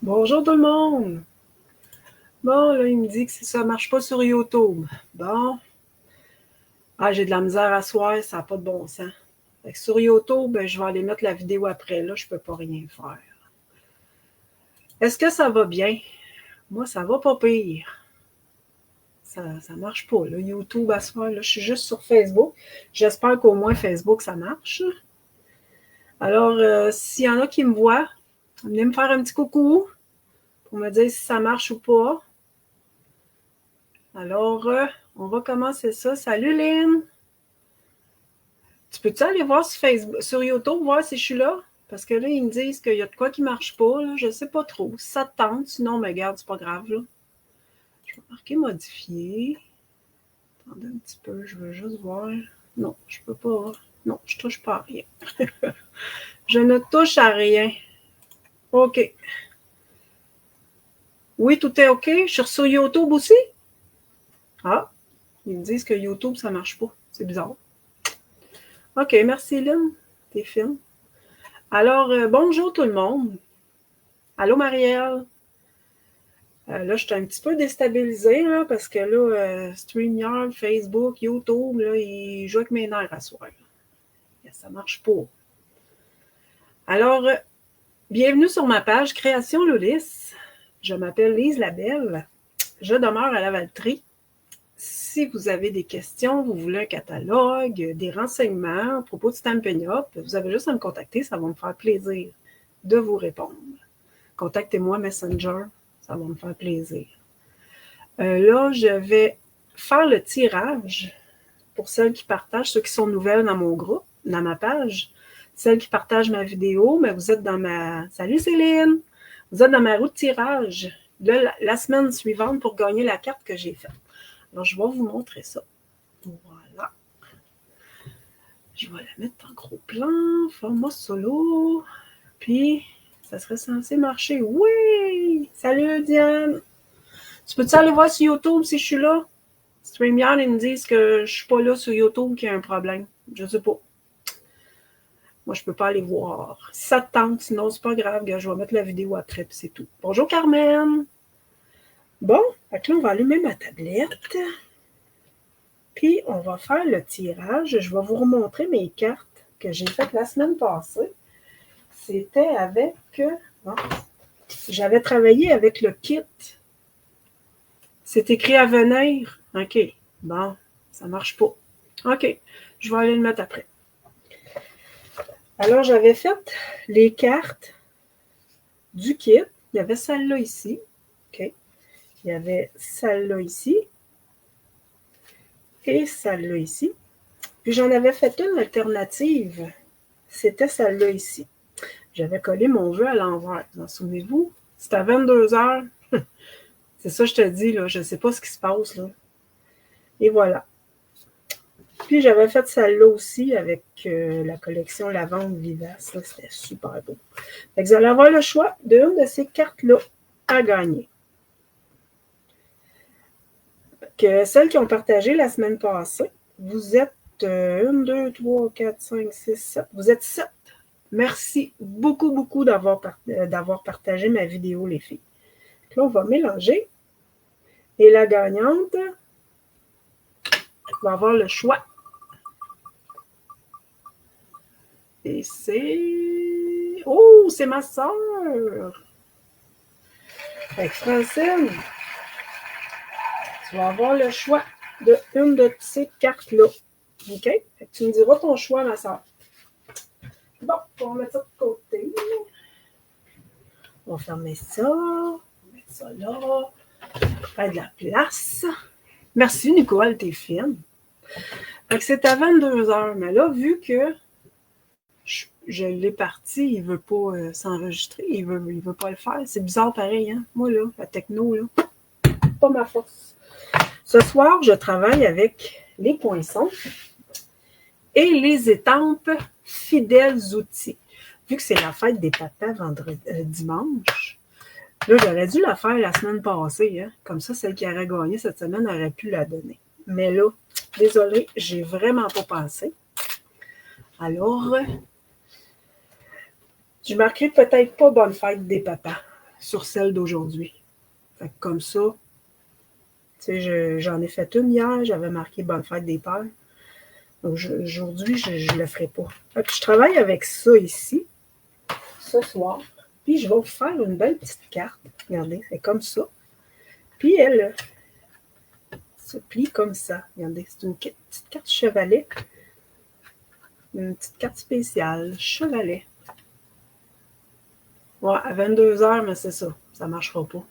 Bonjour tout le monde! Bon, là, il me dit que ça marche pas sur YouTube. Bon. Ah, j'ai de la misère à soir, ça n'a pas de bon sens. Fait que sur YouTube, je vais aller mettre la vidéo après. Là, je peux pas rien faire. Est-ce que ça va bien? Moi, ça va pas pire. Ça marche pas, là, YouTube à soir. Là, je suis juste sur Facebook. J'espère qu'au moins Facebook, ça marche. Alors, s'il y en a qui me voient, venez me faire un petit coucou pour me dire si ça marche ou pas. Alors, on va commencer ça. Salut Lynn! Tu peux-tu aller voir sur Facebook, sur YouTube, voir si je suis là? Parce que là, ils me disent qu'il y a de quoi qui marche pas, là. Je sais pas trop. Si ça te tente, sinon, mais regarde, c'est pas grave, là. Je vais marquer modifier. Attendez un petit peu, je veux juste voir. Non, je peux pas. Non, je touche pas à rien. Je ne touche à rien. OK. Oui, tout est OK. Je suis sur YouTube aussi? Ah, ils me disent que YouTube, ça marche pas. C'est bizarre. OK, merci Lynn. T'es fine. Alors, bonjour tout le monde. Allô Marielle. Là, je suis un petit peu déstabilisée là, parce que là, StreamYard, Facebook, YouTube, là, ils jouent avec mes nerfs à soir. Ça marche pas. Alors, bienvenue sur ma page Création Lolis. Je m'appelle Lise Labelle. Je demeure à la Valtrie. Si vous avez des questions, vous voulez un catalogue, des renseignements à propos de Stampin' Up, vous avez juste à me contacter, ça va me faire plaisir de vous répondre. Contactez-moi Messenger, ça va me faire plaisir. Là, je vais faire le tirage pour celles qui partagent, ceux qui sont nouvelles dans mon groupe, dans ma page. Celles qui partagent ma vidéo, mais vous êtes dans ma... Salut Céline! Vous êtes dans ma roue de tirage de la semaine suivante pour gagner la carte que j'ai faite. Alors, je vais vous montrer ça. Voilà. Je vais la mettre en gros plan, format solo. Puis, ça serait censé marcher. Oui! Salut Diane! Tu peux-tu aller voir sur YouTube si je suis là? StreamYard, ils me disent que je suis pas là sur YouTube, qu'il y a un problème. Je sais pas. Moi, je peux pas aller voir. Si ça te tente, sinon, c'est pas grave. Je vais mettre la vidéo après, puis c'est tout. Bonjour, Carmen! Bon, fait que là, on va allumer ma tablette. Puis, on va faire le tirage. Je vais vous remontrer mes cartes que j'ai faites la semaine passée. C'était avec... Bon, j'avais travaillé avec le kit. C'est écrit à venir. OK. Bon, ça marche pas. OK. Je vais aller le mettre après. Alors, j'avais fait les cartes du kit. Il y avait celle-là ici. OK. Il y avait celle-là ici. Et celle-là ici. Puis, j'en avais fait une alternative. C'était celle-là ici. J'avais collé mon vœu à l'envers. Vous en souvenez-vous? C'était à 22 heures. C'est ça, je te dis, là. Je ne sais pas ce qui se passe, là. Et voilà. Puis, j'avais fait celle-là aussi avec la collection Lavande Vivace. C'était super beau. Fait que vous allez avoir le choix d'une de ces cartes-là à gagner. Que celles qui ont partagé la semaine passée, vous êtes 1, 2, 3, 4, 5, 6, 7. Vous êtes 7. Merci beaucoup, beaucoup d'avoir partagé ma vidéo, les filles. Là, on va mélanger. Et la gagnante va avoir le choix. Et c'est... Oh, c'est ma soeur! Fait que Francine, tu vas avoir le choix de une de ces cartes-là. OK? Fait que tu me diras ton choix, ma soeur. Bon, on va mettre ça de côté. On va fermer ça. On va mettre ça là. Faire de la place. Merci, Nicole, t'es fine. Fait que c'est à 22 heures. Mais là, vu que je l'ai parti, il ne veut pas s'enregistrer. Il veut pas le faire. C'est bizarre pareil, hein? Moi, là, la techno, là, pas ma force. Ce soir, je travaille avec les poinçons et les étampes Fidèles Outils. Vu que c'est la fête des papas dimanche, là, j'aurais dû la faire la semaine passée. Hein? Comme ça, celle qui aurait gagné cette semaine aurait pu la donner. Mais là, désolée, j'ai vraiment pas pensé. Alors, je marquerai peut-être pas bonne fête des papas. sur celle d'aujourd'hui. Fait que comme ça, tu sais, j'en ai fait une hier, j'avais marqué Bonne fête des pères. Donc aujourd'hui, je ne le ferai pas. Fait que je travaille avec ça ici, ce soir. Puis je vais vous faire une belle petite carte. Regardez, c'est comme ça. Puis elle se plie comme ça. Regardez, c'est une petite carte chevalet. Une petite carte spéciale, chevalet. Ouais, à 22h, mais c'est ça. Ça ne marchera pas.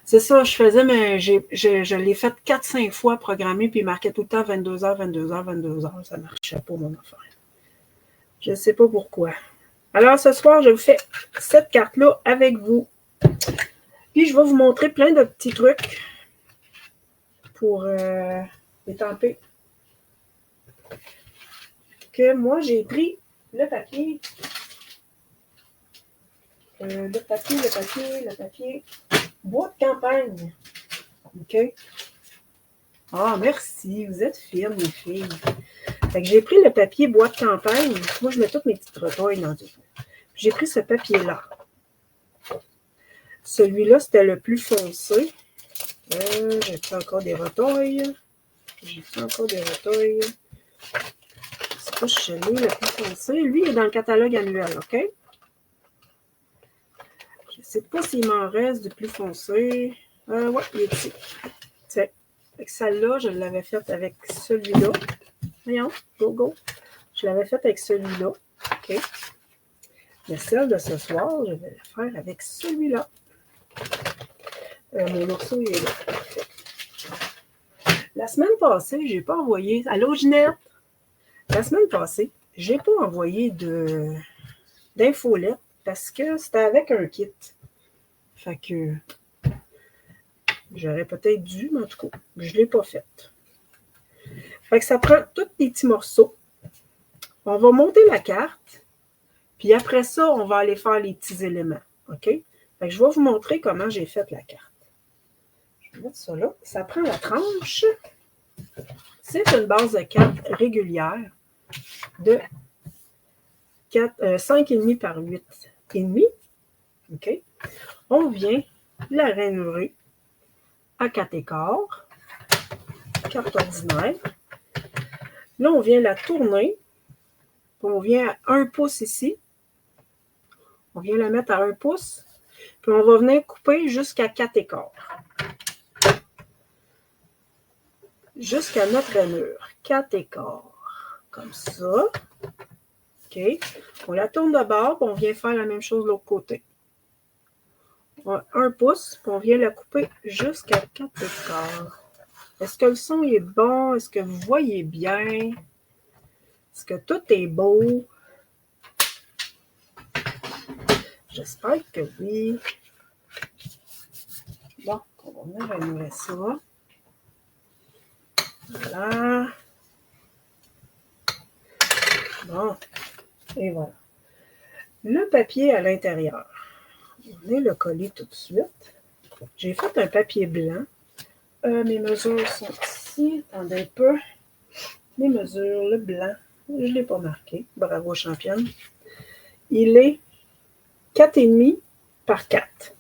C'est ça, je faisais, mais je l'ai fait 4-5 fois programmé, puis il marquait tout le temps 22h, 22h, 22h. Ça ne marchait pas, mon affaire. Je ne sais pas pourquoi. Alors, ce soir, je vous fais cette carte-là avec vous. Puis, je vais vous montrer plein de petits trucs pour étamper. Que moi, j'ai pris le papier. Le papier. Bois de campagne. OK? Ah, merci. Vous êtes fines, mes filles. Fait que j'ai pris le papier bois de campagne. Moi, je mets toutes mes petites retoilles dans tout. J'ai pris ce papier-là. Celui-là, c'était le plus foncé. J'ai pris encore des retoilles. Je sais pas si je l'ai le plus foncé. Lui, il est dans le catalogue annuel, OK? Je ne sais pas s'il m'en reste du plus foncé. Ouais, il est ici. Tiens. Fait que celle-là, je l'avais faite avec celui-là. Voyons, go. Je l'avais faite avec celui-là. OK. Mais celle de ce soir, je vais la faire avec celui-là. Mon morceau, il est là. La semaine passée, je n'ai pas envoyé... Allô, Ginette? La semaine passée, je n'ai pas envoyé d'infolette parce que c'était avec un kit. Fait que j'aurais peut-être dû, mais en tout cas, je ne l'ai pas fait. Fait que ça prend tous les petits morceaux. On va monter la carte. Puis après ça, on va aller faire les petits éléments. OK? Fait que je vais vous montrer comment j'ai fait la carte. Je vais mettre ça là. Ça prend la tranche. C'est une base de carte régulière de 5,5 par 8,5. OK? On vient la rainurer à 4 écarts. Carte ordinaire. Là, on vient la tourner. Puis on vient à 1 pouce ici. On vient la mettre à 1 pouce. Puis on va venir couper jusqu'à 4 écarts. Jusqu'à notre rainure. 4 écarts. Comme ça. OK. On la tourne de bord, puis on vient faire la même chose de l'autre côté. On a 1 pouce, puis on vient la couper jusqu'à 4 écarts. Est-ce que le son est bon? Est-ce que vous voyez bien? Est-ce que tout est beau? J'espère que oui. Bon, on va venir rainurer ça. Voilà. Bon, et voilà. Le papier à l'intérieur. On va le coller tout de suite. J'ai fait un papier blanc. Mes mesures sont ici. Attendez un peu. Les mesures, le blanc, je ne l'ai pas marqué. Bravo, championne. Il est 4,5 par 4.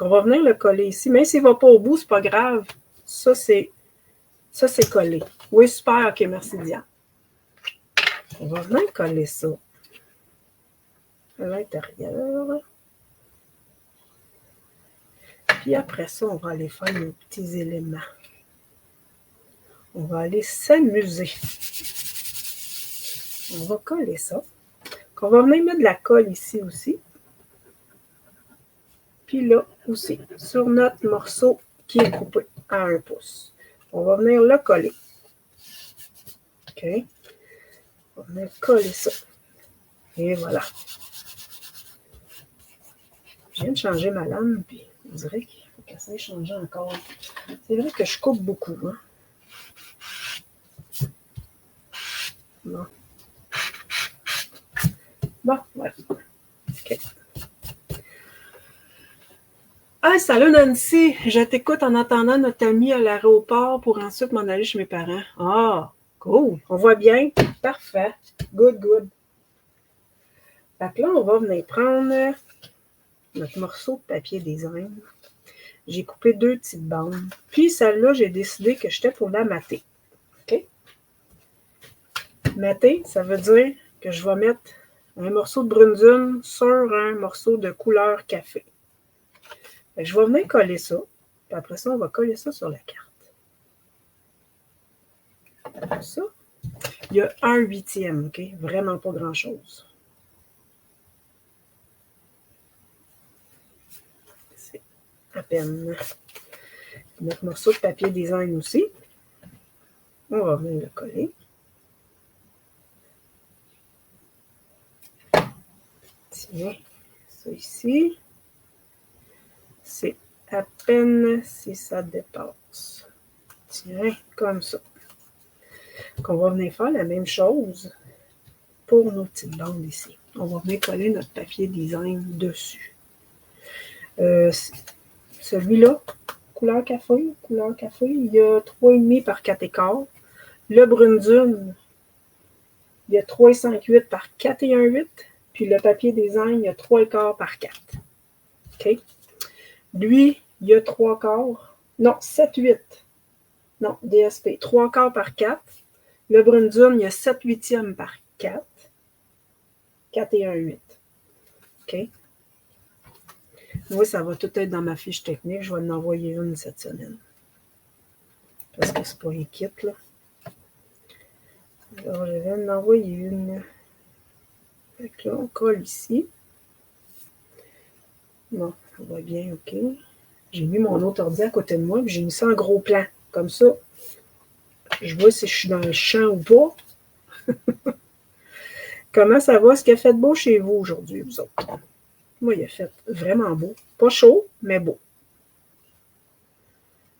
On va venir le coller ici. Même s'il ne va pas au bout, ce n'est pas grave. Ça, c'est collé. Oui, super. OK, merci, Diane. On va venir coller ça à l'intérieur. Puis après ça, on va aller faire nos petits éléments. On va aller s'amuser. On va coller ça. On va venir mettre de la colle ici aussi. Puis là aussi, sur notre morceau qui est coupé à 1 pouce. On va venir le coller. OK. On va venir coller ça. Et voilà. Je viens de changer ma lame, puis on dirait qu'il faut qu'elle s'aille changer encore. C'est vrai que je coupe beaucoup. Hein? Bon. Bon, voilà. OK. Ah, salut Nancy! Je t'écoute en attendant notre ami à l'aéroport pour ensuite m'en aller chez mes parents. Ah, cool! On voit bien? Parfait. Good. Fait que là, on va venir prendre notre morceau de papier design. J'ai coupé 2 petites bandes. Puis celle-là, j'ai décidé que j'étais pour la mater. OK? Mater, ça veut dire que je vais mettre un morceau de brune sur un morceau de couleur café. Je vais venir coller ça. Puis après ça, on va coller ça sur la carte. Comme ça. Il y a 1/8, OK? Vraiment pas grand-chose. C'est à peine. Notre morceau de papier design aussi. On va venir le coller. Tiens, ça ici. C'est à peine si ça dépasse. Tiens, comme ça. Donc, on va venir faire la même chose pour nos petites bandes ici. On va venir coller notre papier design dessus. Celui-là, couleur café, il y a 3,5 par 4,15. Le brune dune, il y a 3,58 par 4,18. Puis le papier design, il y a 3,15 par 4. OK? Lui, il y a 3/4. Non, 7,8. Non, DSP. 3/4 par 4. Le brune dune, il y a 7/8 par 4. 4,18. OK? Oui, ça va tout être dans ma fiche technique. Je vais en envoyer une cette semaine. Parce que c'est pas un kit, là. Alors, je vais en envoyer une. Fait que là, on colle ici. Bon, ça va bien, OK. J'ai mis mon autre ordi à côté de moi, puis j'ai mis ça en gros plan. Comme ça, je vois si je suis dans le champ ou pas. Comment ça va? Est-ce qu'il a fait beau chez vous aujourd'hui, vous autres? Moi, il a fait vraiment beau. Pas chaud, mais beau.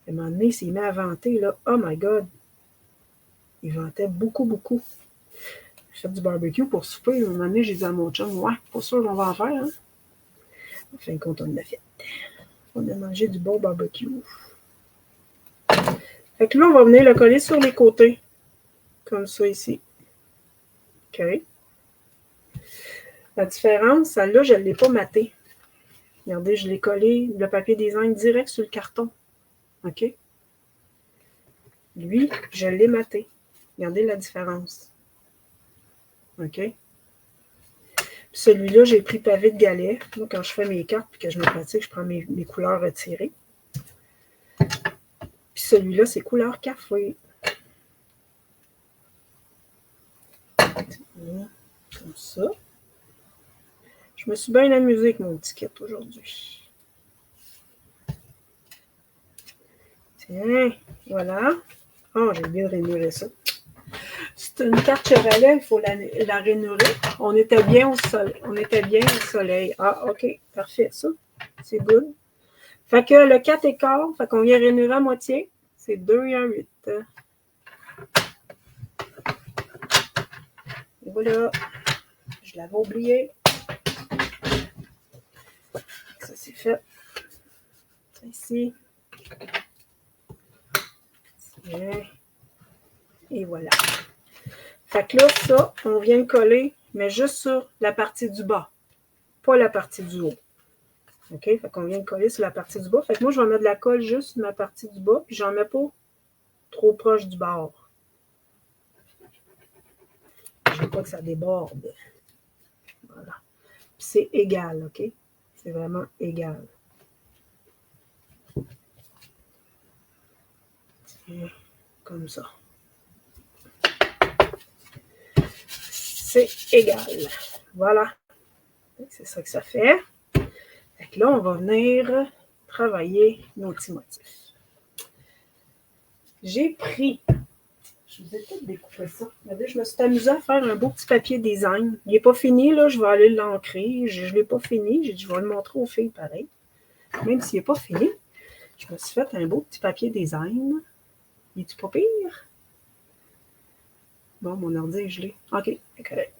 À un moment donné, il s'est mis à vanter, là. Oh my God! Il vantait beaucoup, beaucoup. J'ai fait du barbecue pour souper. À un moment donné, j'ai dit à mon chum, ouais, pas sûr qu'on va en faire, hein? En fin de compte, on l'a fait. On a mangé du bon barbecue. Fait que là, on va venir le coller sur les côtés. Comme ça, ici. OK. La différence, celle-là, je ne l'ai pas maté. Regardez, je l'ai collé, le papier design direct sur le carton. OK? Lui, je l'ai maté. Regardez la différence. OK? Celui-là, j'ai pris pavé de galet. Moi, quand je fais mes cartes et que je me pratique, je prends mes couleurs retirées. Puis celui-là, c'est couleur café. Comme ça. Je me suis bien amusée avec mon petit kit aujourd'hui. Tiens, voilà. Oh, j'ai bien rainurer ça. C'est une carte Chevrolet, il faut la rainurer. On était bien au soleil. Ah, OK, parfait, ça. C'est good. Fait que le 4,15, fait qu'on vient rainurer à moitié. C'est 2,8. Et voilà. Je l'avais oublié. Ça, c'est fait. Ça ici. Et voilà. Fait que là, ça, on vient de coller, mais juste sur la partie du bas, pas la partie du haut. OK? Fait qu'on vient de coller sur la partie du bas. Fait que moi, je vais mettre de la colle juste sur ma partie du bas, puis j'en mets pas trop proche du bord. Je veux pas que ça déborde. Voilà. Puis c'est égal, OK? C'est vraiment égal. Tiens, comme ça. C'est égal. Voilà. C'est ça que ça fait. Fait que là, on va venir travailler nos petits motifs. J'ai pris, je vous ai peut-être découpé ça. Regardez, je me suis amusée à faire un beau petit papier design. Il n'est pas fini, là, je vais aller l'ancrer. Je ne l'ai pas fini, j'ai dit, je vais le montrer aux filles pareil. Même s'il n'est pas fini, je me suis fait un beau petit papier design. Il est-tu pas pire? Bon, mon ordi est gelé. OK, c'est correct.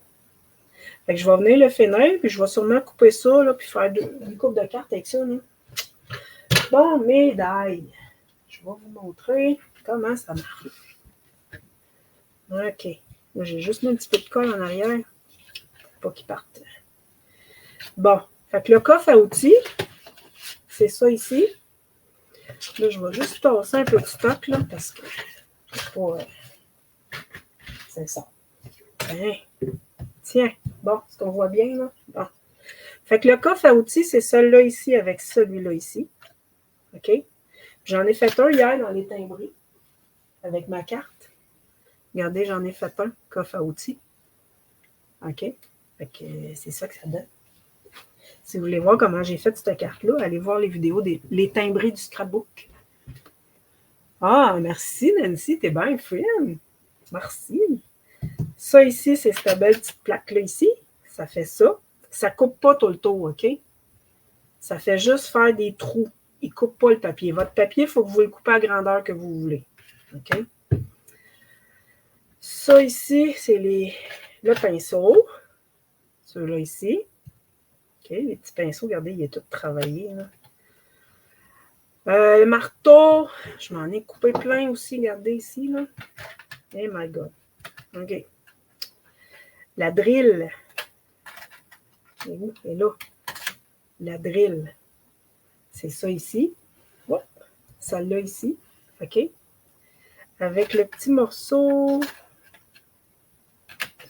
Fait que je vais venir le finir, puis je vais sûrement couper ça, là, puis faire une coupe de cartes avec ça. Là. Bon, médaille. Je vais vous montrer comment ça marche. OK. Moi, j'ai juste mis un petit peu de colle en arrière pour pas qu'il parte. Bon. Fait que le coffre à outils, c'est ça ici. Là, je vais juste tasser un peu de stock, là, parce que c'est pas... c'est ça. Hein? Tiens, bon, est-ce qu'on voit bien, là? Bon. Fait que le coffre à outils, c'est celui-là ici avec celui-là ici. OK? J'en ai fait un hier dans les timbrés avec ma carte. Regardez, j'en ai fait un, coffre à outils. OK? Fait que c'est ça que ça donne. Si vous voulez voir comment j'ai fait cette carte-là, allez voir les vidéos les timbrés du scrapbook. Ah, merci Nancy, t'es bien fine. Merci. Ça ici, c'est cette belle petite plaque-là ici. Ça fait ça. Ça ne coupe pas tout le tour, OK? Ça fait juste faire des trous. Il ne coupe pas le papier. Votre papier, il faut que vous le coupez à la grandeur que vous voulez. OK? Ça ici, c'est le pinceau. Ceux-là ici. OK? Les petits pinceaux, regardez, il est tout travaillé. Là. Le marteau, je m'en ai coupé plein aussi. Regardez ici. Là. Oh my God. OK. La drill. Elle est où? Elle est là. La drill. C'est ça ici. Ouais. Celle-là ici. OK? Avec le petit morceau,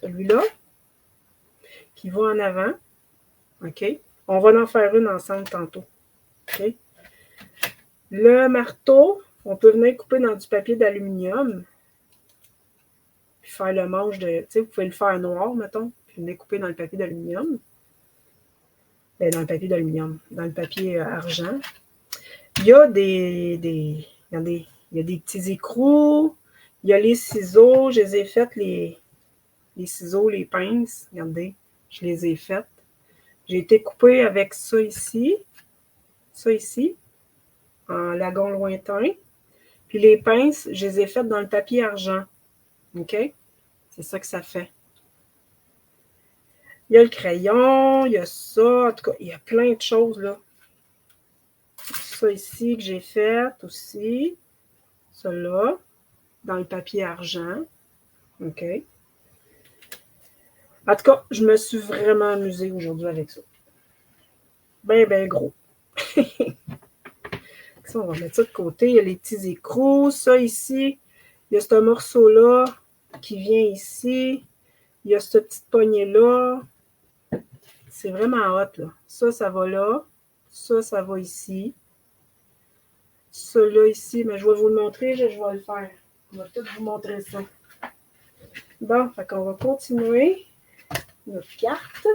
celui-là, qui va en avant. OK? On va en faire une ensemble tantôt. OK? Le marteau, on peut venir couper dans du papier d'aluminium. Puis faire le manche de... Tu sais, vous pouvez le faire noir, mettons. Puis venir couper dans le papier d'aluminium. Bien, dans le papier d'aluminium. Dans le papier argent. Il y a regardez, il y a des petits écrous. Il y a les ciseaux. Je les ai faites, les ciseaux, les pinces. Regardez, je les ai faites. J'ai été coupée avec ça ici, en lagon lointain. Puis les pinces, je les ai faites dans le papier argent. OK? C'est ça que ça fait. Il y a le crayon, il y a ça. En tout cas, il y a plein de choses, là. Ça ici que j'ai fait aussi. Ça là, dans le papier argent. OK? En tout cas, je me suis vraiment amusée aujourd'hui avec ça. Ben, ben gros. Ça, on va mettre ça de côté. Il y a les petits écrous. Ça ici, il y a ce morceau-là qui vient ici. Il y a cette petite poignée-là. C'est vraiment hot, là. Ça va là. Ça va ici. Ça, là, ici. Mais je vais vous le montrer. Je vais le faire. On va tout vous montrer ça. Bon, fait qu'on va continuer notre carte.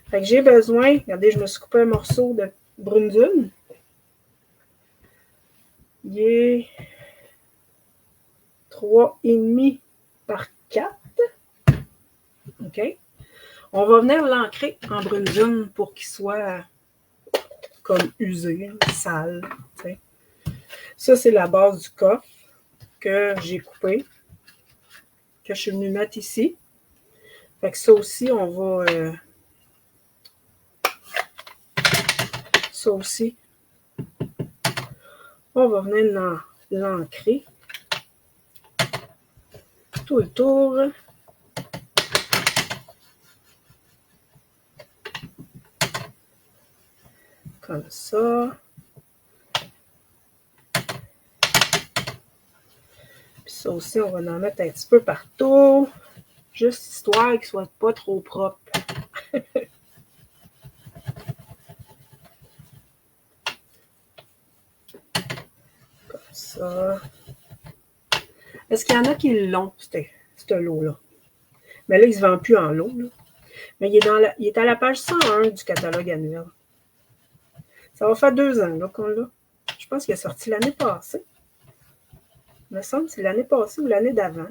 Fait que j'ai besoin... Regardez, je me suis coupé un morceau de brune dune. Il est 3,5 par 4. OK? On va venir l'ancrer en brune dune pour qu'il soit comme usé, sale. T'sais. Ça, c'est la base du coffre que j'ai coupé, que je suis venue mettre ici. Fait que ça aussi, on va... ça aussi, on va venir l'ancrer tout le tour. Comme ça. Puis ça aussi, on va en mettre un petit peu partout. Juste histoire qu'il ne soit pas trop propre. Comme ça. Est-ce qu'il y en a qui l'ont, ce lot-là? Mais là, il ne se vend plus en lot. Là. Mais il est à la page 101 du catalogue annuel. Ça va faire 2 ans qu'on l'a. Je pense qu'il est sorti l'année passée. Il me semble que c'est l'année passée ou l'année d'avant.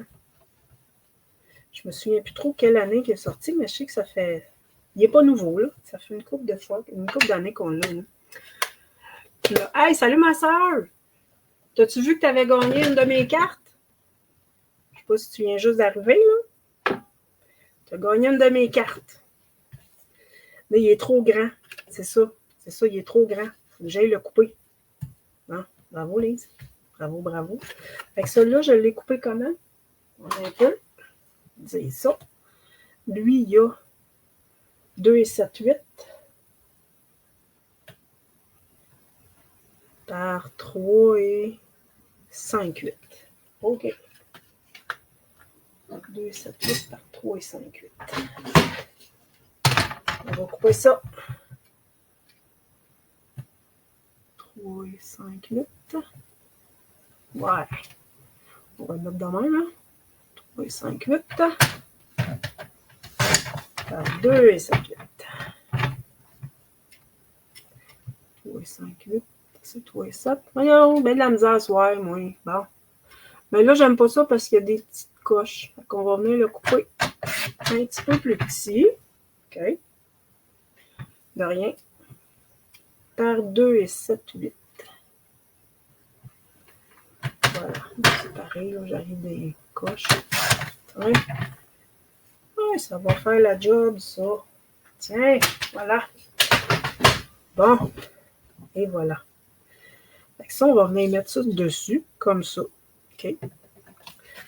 Je me souviens plus trop quelle année qu'il est sorti, mais je sais que ça fait... Il n'est pas nouveau, là. Ça fait une couple de fois, une couple d'années qu'on l'a. Là. Hey, salut ma soeur! T'as-tu vu que tu avais gagné une de mes cartes? Je sais pas si tu viens juste d'arriver, là. Tu as gagné une de mes cartes. Là, il est trop grand. C'est ça. C'est ça, il est trop grand. Faut que j'aille le couper. Non? Bravo, Lise. Bravo, bravo. Fait que celui-là, je l'ai coupé comment? On a un peu. C'est ça. Lui, il y a 2 et 7, 8. par 3 et 5, 8. OK. 2, 7, 8 par 3 et 5, 8. On va couper ça. 3 et 5, 8. Ouais. On va le mettre de même, hein? 3 et 5, 8. Par 2 et 7, 8. 3 et 5, 8. C'est 3 et 7. Voyons, ben de la misère à soir, moi. Bon. Mais là, j'aime pas ça parce qu'il y a des petites coches. Fait qu'on va venir le couper un petit peu plus petit. OK. De rien. Par 2 et 7, 8. Voilà. C'est pareil, là, j'arrive des coches. Ouais. Ouais, ça va faire la job, ça. Tiens, voilà. Bon. Et voilà. Fait ça, on va venir mettre ça dessus, comme ça. OK.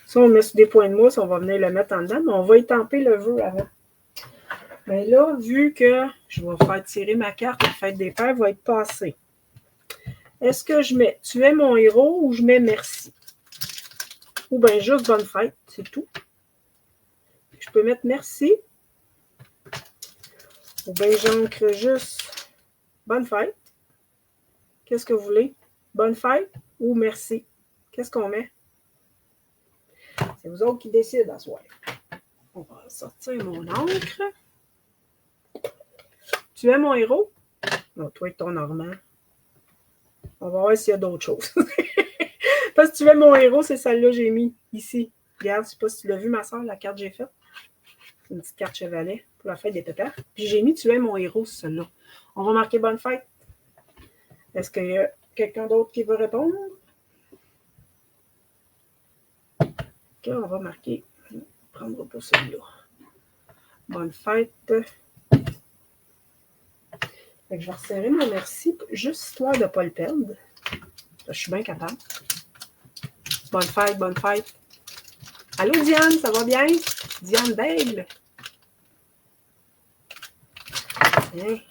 Ça, on met sur des points de mousse, on va venir le mettre en dedans, mais on va étamper le vœu avant. Mais là, vu que je vais faire tirer ma carte, la fête des pères va être passée. Est-ce que je mets « Tu es mon héros » ou je mets « Merci » ? Ou bien juste « Bonne fête », c'est tout. Je peux mettre « Merci » ou bien j'ancre juste « Bonne fête ». Qu'est-ce que vous voulez? Bonne fête ou merci? Qu'est-ce qu'on met? C'est vous autres qui décident à soir. On va sortir mon encre. Tu es mon héros? Non, toi et ton Normand. On va voir s'il y a d'autres choses. Parce que tu es mon héros, c'est celle-là que j'ai mis ici. Regarde, je ne sais pas si tu l'as vu, ma soeur, la carte que j'ai faite. C'est une petite carte chevalet pour la fête des pépères. Puis j'ai mis tu es mon héros, c'est celle-là. On va marquer bonne fête. Est-ce qu'il y a quelqu'un d'autre qui veut répondre? OK, on va marquer. On ne prendra pas celui-là. Bonne fête. Fait que je vais resserrer mon merci, juste histoire de ne pas le perdre. Je suis bien capable. Bonne fête, bonne fête. Allô, Diane, ça va bien? Diane Bègle. Bien. Et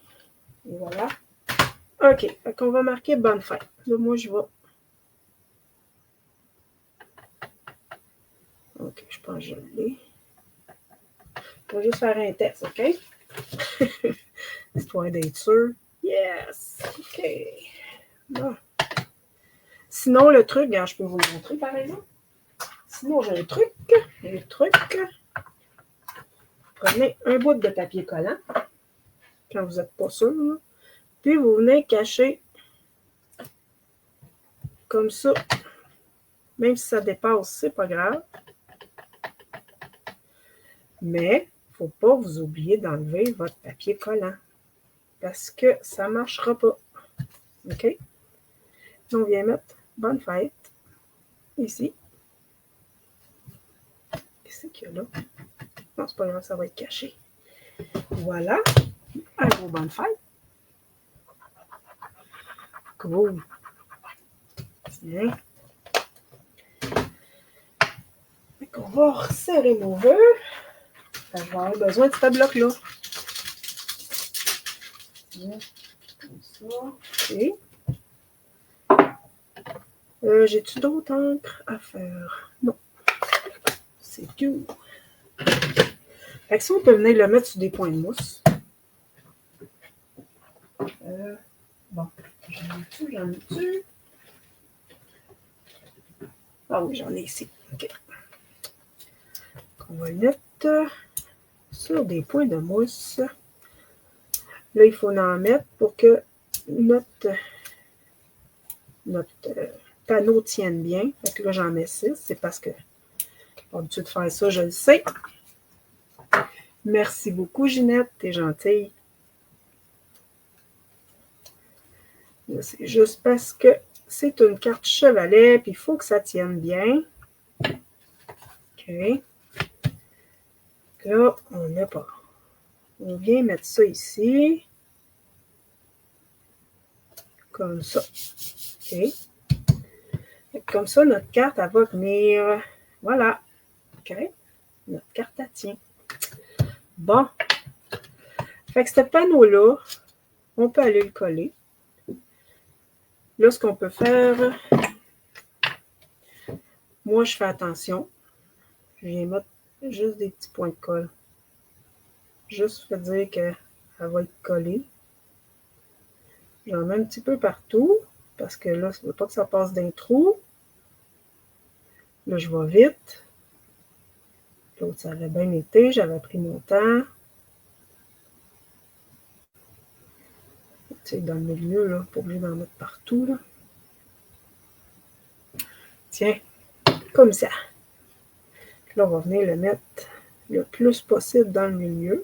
voilà. OK, fait qu'on va marquer bonne fête. Là, moi, je vais... OK, je pense que je l'ai. Je vais juste faire un test, OK? Histoire d'être sûr. Yes! OK. Bon. Sinon, le truc, regarde, je peux vous le montrer, par exemple. Sinon, j'ai un truc. Prenez un bout de papier collant, quand vous n'êtes pas sûr, là. Puis vous venez cacher comme ça. Même si ça dépasse, c'est pas grave. Mais il ne faut pas vous oublier d'enlever votre papier collant. Parce que ça ne marchera pas. OK? On vient mettre bonne fête. Ici. Qu'est-ce qu'il y a là? Non, c'est pas grave, ça va être caché. Voilà. Un gros bonne fête. Cool. Tiens. On va resserrer mon vœu. Je vais avoir besoin de ce bloc-là. Comme ça. OK. J'ai-tu d'autres encres à faire? Non. C'est tout. Fait que ça, on peut venir le mettre sur des points de mousse. Bon. J'en ai-tu? Ah oui, j'en ai ici. OK. On va le mettre sur des points de mousse. Là, il faut en mettre pour que notre panneau tienne bien. Fait que là, j'en mets 6. C'est parce que j'ai pas l'habitude de faire ça, je le sais. Merci beaucoup, Ginette. T'es gentille. C'est juste parce que c'est une carte chevalet, puis il faut que ça tienne bien. OK. Là, on n'a pas. On vient mettre ça ici. Comme ça. OK. Comme ça, notre carte, elle va venir. Voilà. OK. Notre carte, elle tient. Bon. Fait que ce panneau-là, on peut aller le coller. Là, ce qu'on peut faire, moi, je fais attention. Je viens mettre juste des petits points de colle. Juste pour dire qu'elle va être collée. J'en mets un petit peu partout, parce que là, je ne veux pas que ça passe d'un trou. Là, je vais vite. L'autre, ça avait bien été, j'avais pris mon temps. Tu sais, dans le milieu, là, pas obligé d'en mettre partout, là. Tiens, comme ça. Là, on va venir le mettre le plus possible dans le milieu.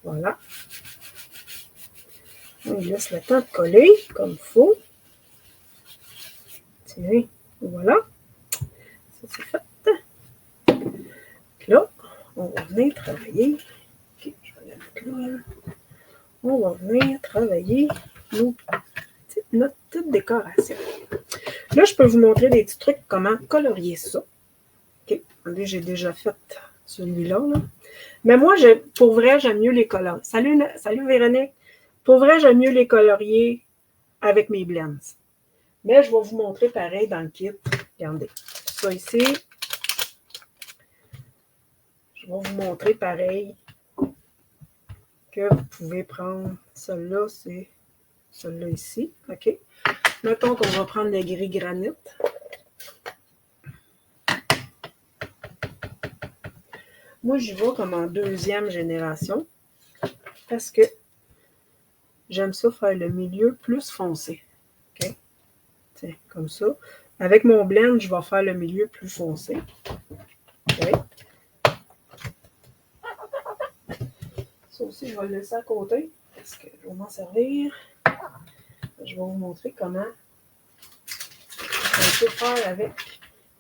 Voilà. On laisse le temps de coller, comme il faut. Tiens, voilà. Ça, c'est fait. Là, on va venir travailler. Ok, je vais la mettre là. On va venir travailler notre petite décoration. Là, je peux vous montrer des petits trucs, comment colorier ça. Ok, attendez, j'ai déjà fait celui-là. Là. Mais moi, pour vrai, j'aime mieux les colorier. Salut Véronique. Pour vrai, j'aime mieux les colorier avec mes blends. Mais je vais vous montrer pareil dans le kit. Regardez, ça ici. Je vais vous montrer pareil que vous pouvez prendre celui-là, c'est celui-là ici. OK. Mettons qu'on va prendre le gris granit. Moi, j'y vais comme en deuxième génération parce que j'aime ça faire le milieu plus foncé. OK? Tiens, comme ça. Avec mon blend, je vais faire le milieu plus foncé. OK? Ça aussi, je vais le laisser à côté parce que je vais m'en servir. Je vais vous montrer comment on peut faire avec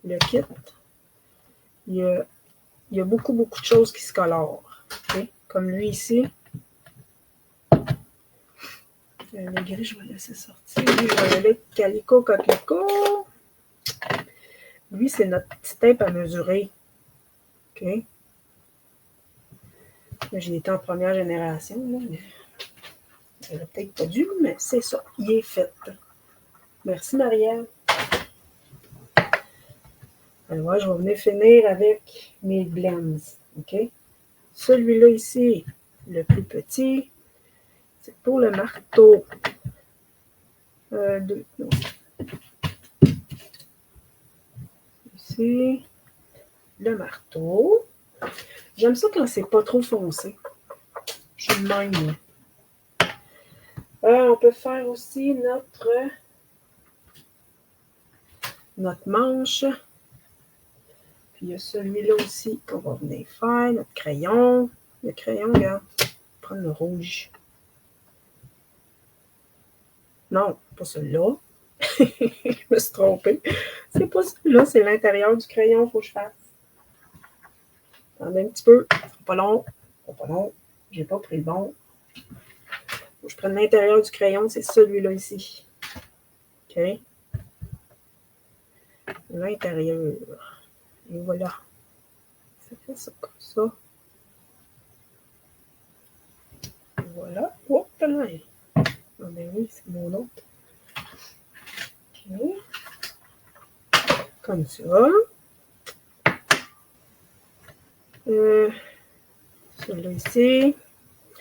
le kit. Il y a beaucoup de choses qui se colorent. Okay? Comme lui ici. Le gris, je vais laisser sortir. Lui, je vais aller Calico Coquelicot. Lui, c'est notre petit tape à mesurer. OK? J'ai été en première génération. J'aurais peut-être pas dû, mais c'est ça. Il est fait. Merci, Marielle. Alors, je vais venir finir avec mes blends. OK? Celui-là ici, le plus petit, c'est pour le marteau. Non. Ici, le marteau. J'aime ça quand c'est pas trop foncé. Je suis de même. On peut faire aussi notre manche. Puis il y a celui-là aussi qu'on va venir faire, notre crayon. Le crayon, regarde, prendre le rouge. Non, pas celui-là. Je me suis trompée. C'est pas celui-là, c'est l'intérieur du crayon, il faut que je fasse. Attendez un petit peu. Pas long. Pas long. J'ai pas pris le bon. Faut que je prenne l'intérieur du crayon, c'est celui-là ici. OK? L'intérieur. Et voilà. Ça fait ça comme ça. Voilà. Oh, là. Ah ben oui, c'est mon autre. OK. Comme ça. Celui-là ici.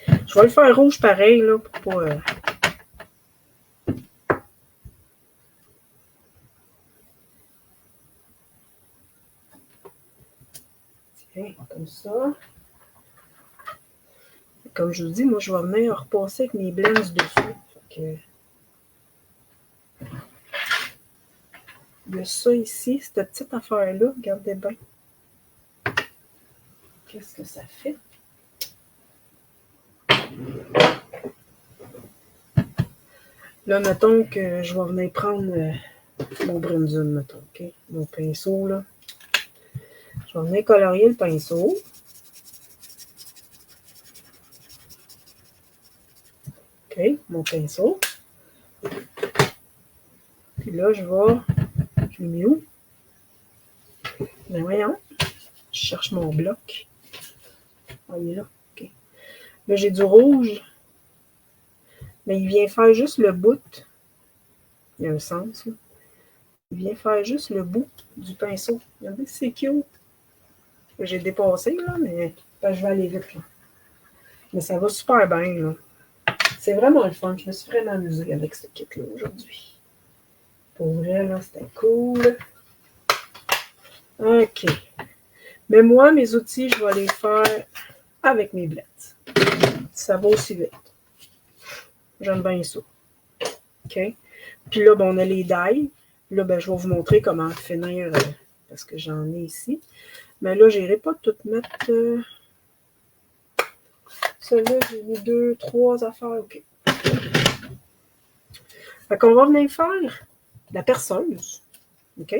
Je vais le faire rouge pareil, là, pour pas... Tiens, comme ça. Comme je vous dis, moi, je vais venir repasser avec mes blends dessus. Fait que... Il y a ça ici, cette petite affaire-là, regardez bien. Qu'est-ce que ça fait? Là, mettons que je vais venir prendre mon brinzune, mettons, OK? Mon pinceau, là. Je vais venir colorier le pinceau. OK, mon pinceau. Puis là, je l'ai mis où? Ben voyons. Je cherche mon bloc. Ah, il est là. OK. Là, j'ai du rouge. Mais il vient faire juste le bout Il y a un sens, là. Il vient faire juste le bout du pinceau. Regardez, c'est cute. J'ai dépassé, là, mais je vais aller vite, là. Mais ça va super bien, là. C'est vraiment le fun. Je me suis vraiment amusée avec ce kit-là aujourd'hui. Pour vrai, là, c'était cool. OK. Mais moi, mes outils, je vais les faire avec mes blettes. Ça va aussi vite. J'aime bien ça. OK? Puis là, ben, on a les dailles. Là, ben, je vais vous montrer comment finir, parce que j'en ai ici. Mais là, je n'irai pas tout mettre. Celle-là, j'ai mis 2, 3 affaires. OK. Fait qu'on va venir faire la perceuse. OK?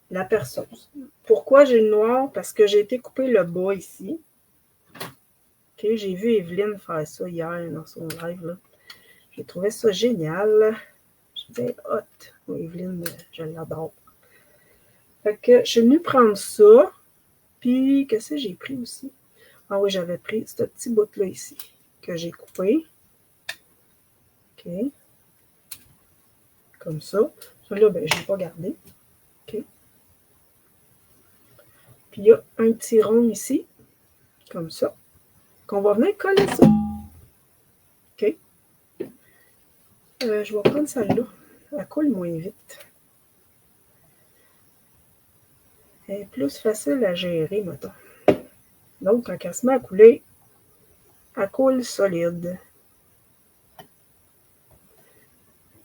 La perceuse. Pourquoi j'ai le noir? Parce que j'ai été couper le bas ici. OK? J'ai vu Evelyne faire ça hier dans son live, là. J'ai trouvé ça génial. J'étais hot. Oui, Evelyne, je l'adore. Fait que je suis venue prendre ça. Puis, qu'est-ce que j'ai pris aussi? Ah oui, j'avais pris ce petit bout-là ici, que j'ai coupé. OK. Comme ça. Celui-là, ben, je ne l'ai pas gardé. OK. Puis, il y a un petit rond ici, comme ça, qu'on va venir coller ça. OK. Je vais prendre celle-là. Elle coule moins vite. Elle est plus facile à gérer, mettons. Donc, quand elle se met à couler, elle coule solide.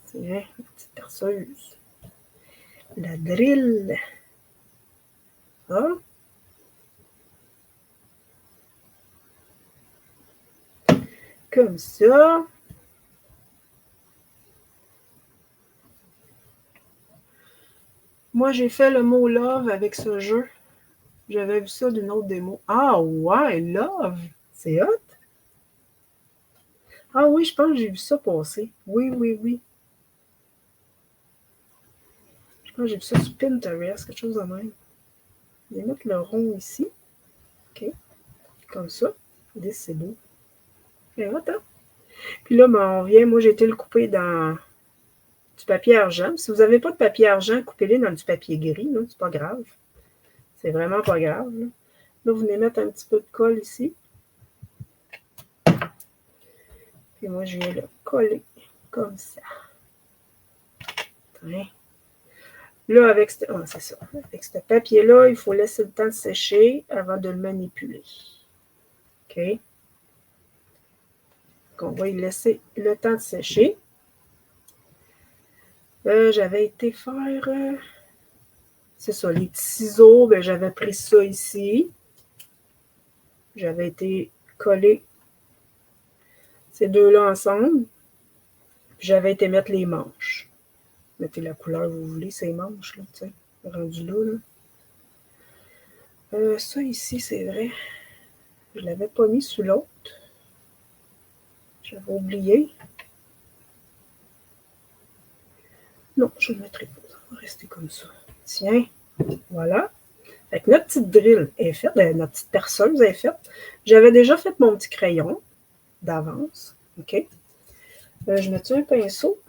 C'est bien, la petite perceuse. La drill. Ah. Comme ça. Moi, j'ai fait le mot love avec ce jeu. J'avais vu ça d'une autre démo. Ah ouais, love! C'est hot! Ah oui, je pense que j'ai vu ça passer. Oui, oui, oui. Je pense que j'ai vu ça sur Pinterest, quelque chose de même. Je vais mettre le rond ici. OK. Comme ça. C'est beau. Et hot, hein? Puis là, ben, on vient, moi j'ai été le couper dans du papier argent. Si vous n'avez pas de papier argent, coupez-les dans du papier gris, là, c'est pas grave. C'est vraiment pas grave. Là, vous venez mettre un petit peu de colle ici. Puis moi, je viens le coller comme ça. Hein? Là, avec ce, oh, c'est ça. Avec ce papier-là, il faut laisser le temps de sécher avant de le manipuler. OK? Donc, on va y laisser le temps de sécher. J'avais été faire... c'est ça, les petits ciseaux, ben, j'avais pris ça ici. J'avais été coller ces deux-là ensemble. Puis j'avais été mettre les manches. Mettez la couleur que vous voulez, ces manches, là, tu sais, rendu là. Ça ici, c'est vrai. Je ne l'avais pas mis sous l'autre. J'avais oublié. Non, je ne le mettrai pas. Ça va rester comme ça. Tiens, voilà. Fait que notre petite drill est faite, notre petite perceuse est faite. J'avais déjà fait mon petit crayon d'avance. OK? Je mets-tu un pinceau?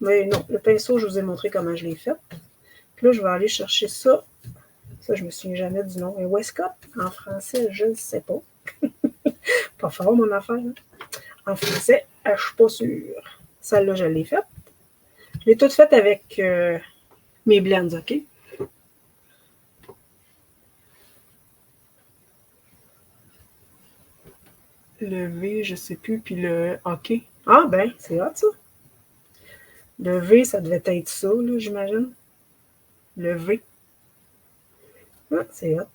Mais non, le pinceau, je vous ai montré comment je l'ai fait. Puis là, je vais aller chercher ça. Ça, je ne me souviens jamais du nom. Un Westcott, en français, je ne sais pas. Pas fort, mon affaire. Hein? En français, je ne suis pas sûre. Celle-là, je l'ai faite. Je l'ai toute faite avec mes blends, OK? Le V, je ne sais plus, puis le OK. Ah, ben, c'est hot, ça. Le V, ça devait être ça, là, j'imagine. Le V. Ah, c'est hot.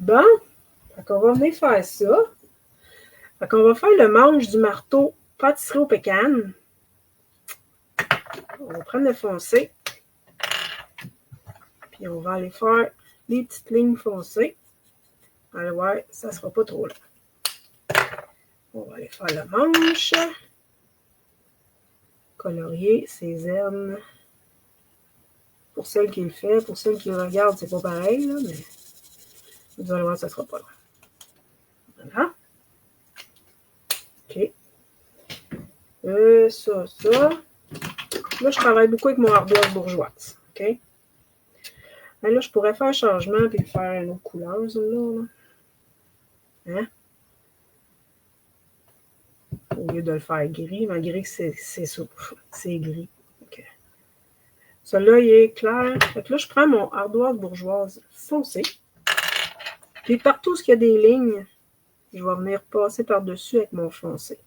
Bon, on va venir faire ça. Fait qu'on va faire le manche du marteau pâtisserie au pécan. On va prendre le foncé. Puis on va aller faire les petites lignes foncées. Allez, ouais, ça ne sera pas trop long. On va aller faire le manche. Colorier ses ailes. Pour celles qui le font, pour celles qui le regardent, c'est pas pareil, là, mais vous allez voir, ça ne sera pas long. Voilà. OK. Ça. Là, je travaille beaucoup avec mon ardoise bourgeoise. OK? Ben là, je pourrais faire un changement et faire une autre couleur, là. Hein? Au lieu de le faire gris, malgré que c'est souple. C'est gris. Okay. Celui-là, il est clair. Fait que là, je prends mon ardoise bourgeoise foncé. Puis partout où il y a des lignes, je vais venir passer par-dessus avec mon foncé.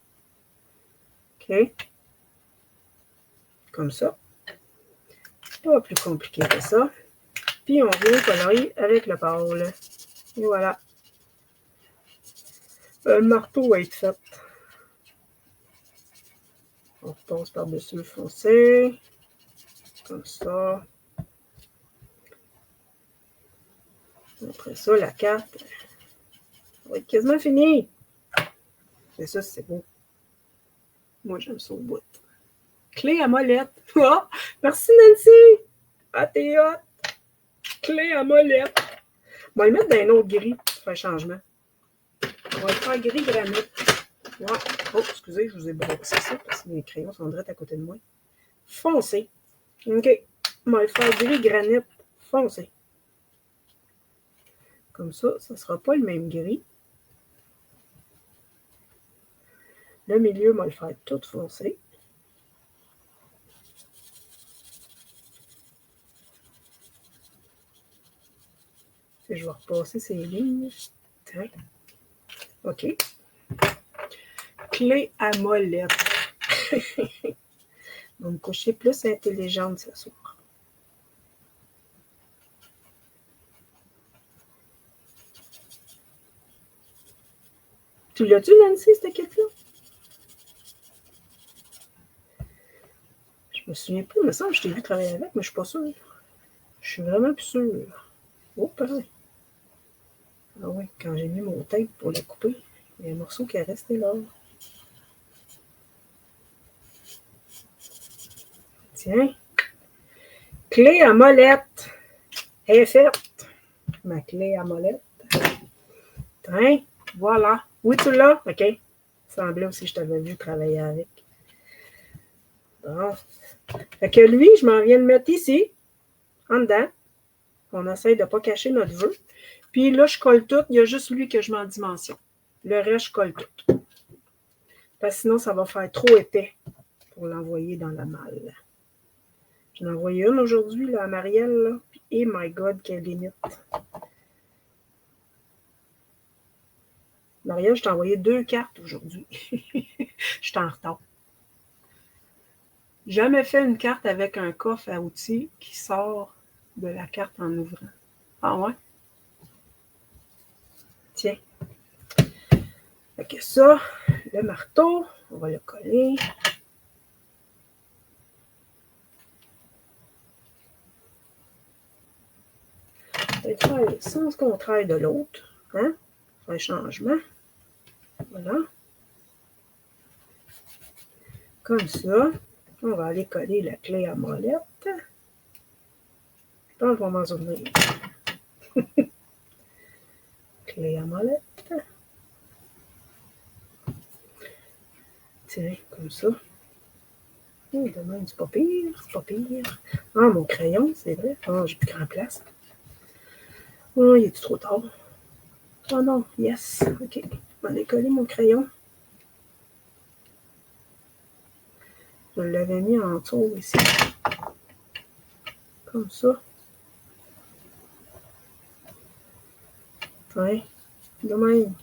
OK? Comme ça. Pas plus compliqué que ça. Puis on vient colorer avec le pâle. Et voilà. Le marteau va être fait. On repasse par-dessus le foncé. Comme ça. Après ça, la carte va être quasiment finie. Mais ça, c'est beau. Moi, j'aime ça au bout. Clé à molette. Oh, merci Nancy. Ah, t'es hot. Clé à molette. On va le mettre dans un autre gris pour faire changement. On va le faire gris granit. Ouais. Oh, excusez, je vous ai brossé ça parce que mes crayons sont direct à côté de moi. Foncé. OK. On va le faire gris granit foncé. Comme ça, ça ne sera pas le même gris. Le milieu, on va le faire tout foncé. Et je vais repasser ces lignes. Tiens. OK. Clé à molette. On va me coucher plus intelligente ce soir. Tu l'as-tu, Nancy, cette kit-là? Je me souviens pas, il me semble que je t'ai vu travailler avec, mais je suis pas sûre. Je suis vraiment plus sûre. Oh, pareil. Ah oui, quand j'ai mis mon tape pour la couper, il y a un morceau qui est resté là. Tiens. Clé à molette. Elle est faite. Ma clé à molette. Tiens, voilà. Oui, tu l'as? OK. Il semblait aussi que je t'avais vu travailler avec. Bon. Fait que lui, je m'en viens de mettre ici, en dedans. On essaye de ne pas cacher notre vœu. Puis là, je colle tout. Il y a juste lui que je mets en dimension. Le reste, je colle tout. Parce que sinon, ça va faire trop épais pour l'envoyer dans la malle. J'en ai envoyé une aujourd'hui là, à Marielle. Là. Et my God, quelle limite. Marielle, je t'ai envoyé 2 cartes aujourd'hui. Je suis en retard. Jamais fait une carte avec un coffre à outils qui sort de la carte en ouvrant. Ah ouais? Tiens. Fait que ça, le marteau, on va le coller. Peut-être faire le sens contraire de l'autre. Hein? Faire un changement. Voilà. Comme ça. On va aller coller la clé à molette. Je pense qu'on va m'en souvenir. Clé à molette. Tiens, comme ça. Oh, demain, c'est pas pire, c'est pas pire. Ah, mon crayon, c'est vrai. Ah, j'ai plus grand place. Oh, il est trop tard. Oh non, yes. OK. On va aller coller mon crayon. Je l'avais mis en tour ici. Comme ça. Ouais. De même.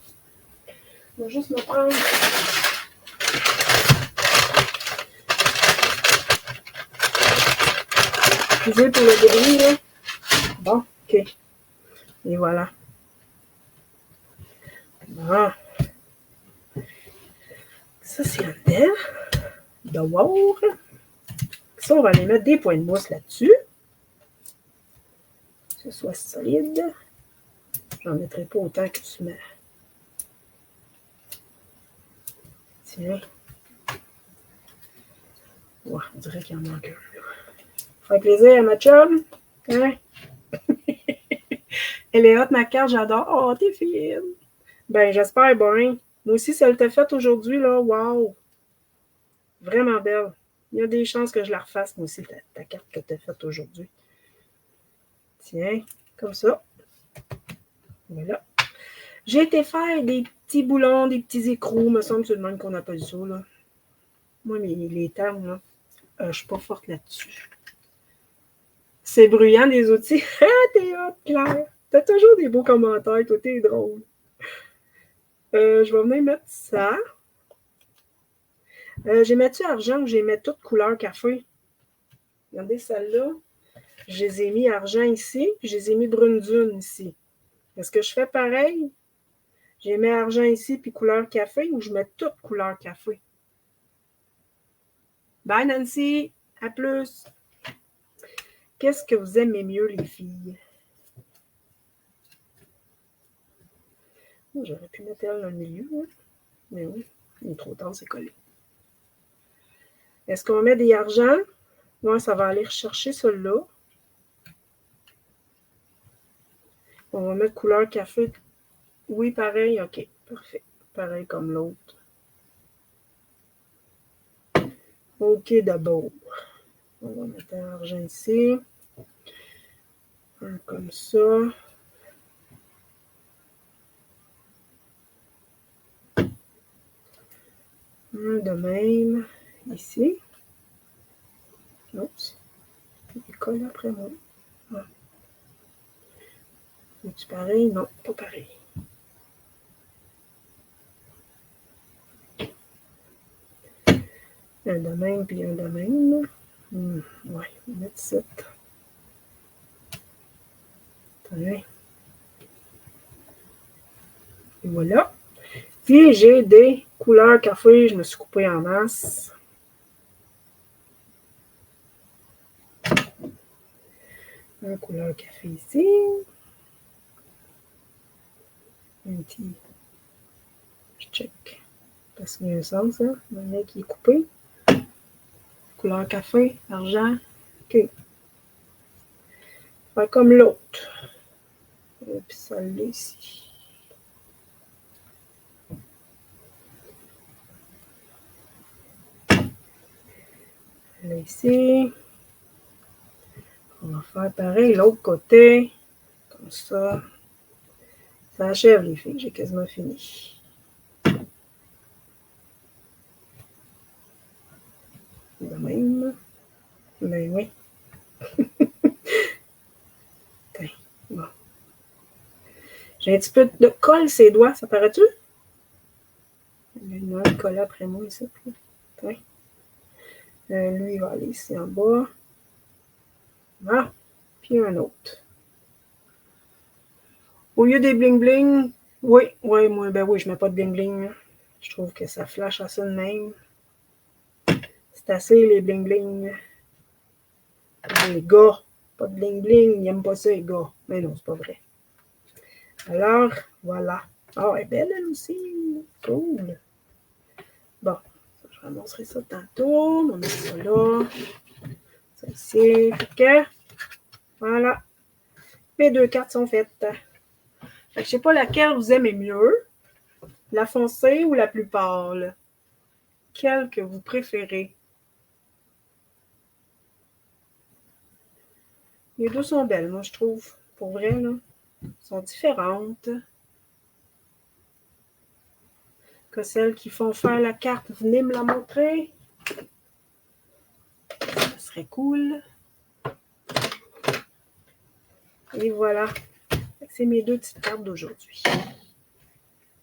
On va juste me prendre. Excusez pour le bruit, là. Bon, OK. Et voilà. Bon. Ça, c'est un dedans. De voir. Ça, on va aller mettre des points de mousse là-dessus. Que ce soit solide. J'en mettrai pas autant que tu mets. Tiens. Ouais, on dirait qu'il y en manque un. Ça fait plaisir à ma chum. Hein? Elle est haute, ma carte, j'adore. Oh, t'es fine. Ben, j'espère bien. Moi aussi, ça t'a fait aujourd'hui, là. Wow! Vraiment belle. Il y a des chances que je la refasse, moi aussi, ta carte que tu as faite aujourd'hui. Tiens, comme ça. Voilà. J'ai été faire des petits boulons, des petits écrous. Me semble que c'est le même qu'on appelle ça, là. Moi, les termes, là, je suis pas forte là-dessus. C'est bruyant, des outils. Ah, t'es hot, Claire. T'as toujours des beaux commentaires. Toi, t'es drôle. Je vais venir mettre ça. J'ai mis argent ou j'ai mis toute couleur café. Regardez celle-là. Je les ai mis argent ici, puis je les ai mis brune dune ici. Est-ce que je fais pareil? J'ai mis argent ici, puis couleur café, ou je mets toute couleur café? Bye Nancy, à plus. Qu'est-ce que vous aimez mieux, les filles? J'aurais pu mettre elle dans le milieu, hein? Mais oui, il est trop tard, c'est collé. Est-ce qu'on met des argents? Ouais, ça va aller rechercher celui-là. On va mettre couleur café. Oui, pareil, ok, parfait. Pareil comme l'autre. Ok, d'abord. On va mettre un argent ici. Un comme ça. Un de même. Ici. Oups. Il colle après moi. Ah. C'est-tu pareil? Non, pas pareil. Un de même, puis un de même. Ouais, on va mettre ça. Et voilà. Puis j'ai des couleurs café. Je me suis coupée en masse. Un couleur café ici. Un petit. Je check. Parce qu'il y a un sens, hein. Le mec qui est coupé. Couleur café, argent. OK. Faire comme l'autre. Et puis celle-là ici. Là ici. On va faire pareil l'autre côté. Comme ça. Ça achève les filles. J'ai quasiment fini. De même. Ben oui. Bon. J'ai un petit peu de colle ses doigts. Ça paraît-tu? Il y a un colle après moi ici. Lui, il va aller ici en bas. Ah. Puis un autre. Au lieu des bling-bling, oui, moi, ben oui, je mets pas de bling-bling. Je trouve que ça flash assez de même. C'est assez, les bling-bling. Les gars, pas de bling-bling, ils n'aiment pas ça, les gars. Mais non, c'est pas vrai. Alors, voilà. Oh, elle est belle, elle aussi. Cool. Bon, je ramasserai ça tantôt. On va mettre ça là. Ça ici. OK. Voilà. Mes deux cartes sont faites. Fait que je sais pas laquelle vous aimez mieux. La foncée ou la plus pâle? Quelle que vous préférez? Les deux sont belles, moi, je trouve. Pour vrai, là. Elles sont différentes. Que celles qui font faire la carte, venez me la montrer. Ça serait cool. Et voilà. C'est mes deux petites cartes d'aujourd'hui.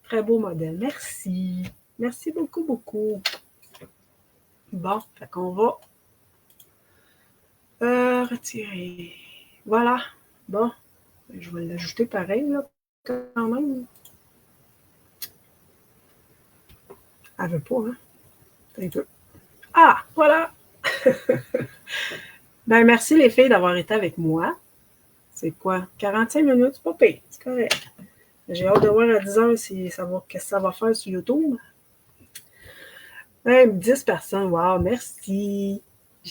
Très beau modèle. Merci. Merci beaucoup, beaucoup. Bon, fait qu'on va retirer. Voilà. Bon. Je vais l'ajouter pareil, là, quand même. Elle veut pas, hein? Un peu. Ah, voilà! Ben, merci les filles d'avoir été avec moi. C'est quoi? 45 minutes, c'est pas pire, c'est correct. J'ai hâte de voir à 10 heures si ça va, qu'est-ce que ça va faire sur YouTube. Même 10 personnes, wow, merci.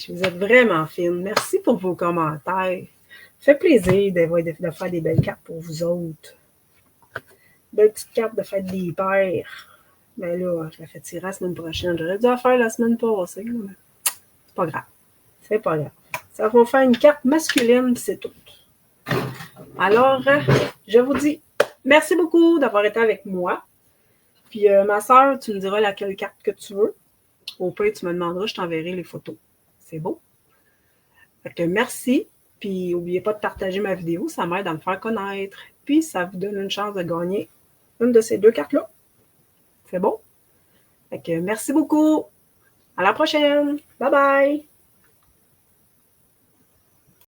Vous êtes vraiment fines. Merci pour vos commentaires. Ça fait plaisir de faire des belles cartes pour vous autres. Belle petite carte de fête des pères. Mais là, je la fais tirer la semaine prochaine. J'aurais dû la faire la semaine passée. Pas grave. C'est pas grave. Ça va faire une carte masculine, c'est tout. Alors, je vous dis merci beaucoup d'avoir été avec moi. Puis, ma soeur, tu me diras laquelle carte que tu veux. Au pire, tu me demanderas, je t'enverrai les photos. C'est beau? Fait que merci. Puis, n'oubliez pas de partager ma vidéo. Ça m'aide à me faire connaître. Puis, ça vous donne une chance de gagner une de ces deux cartes-là. C'est bon? Fait que merci beaucoup. À la prochaine. Bye bye.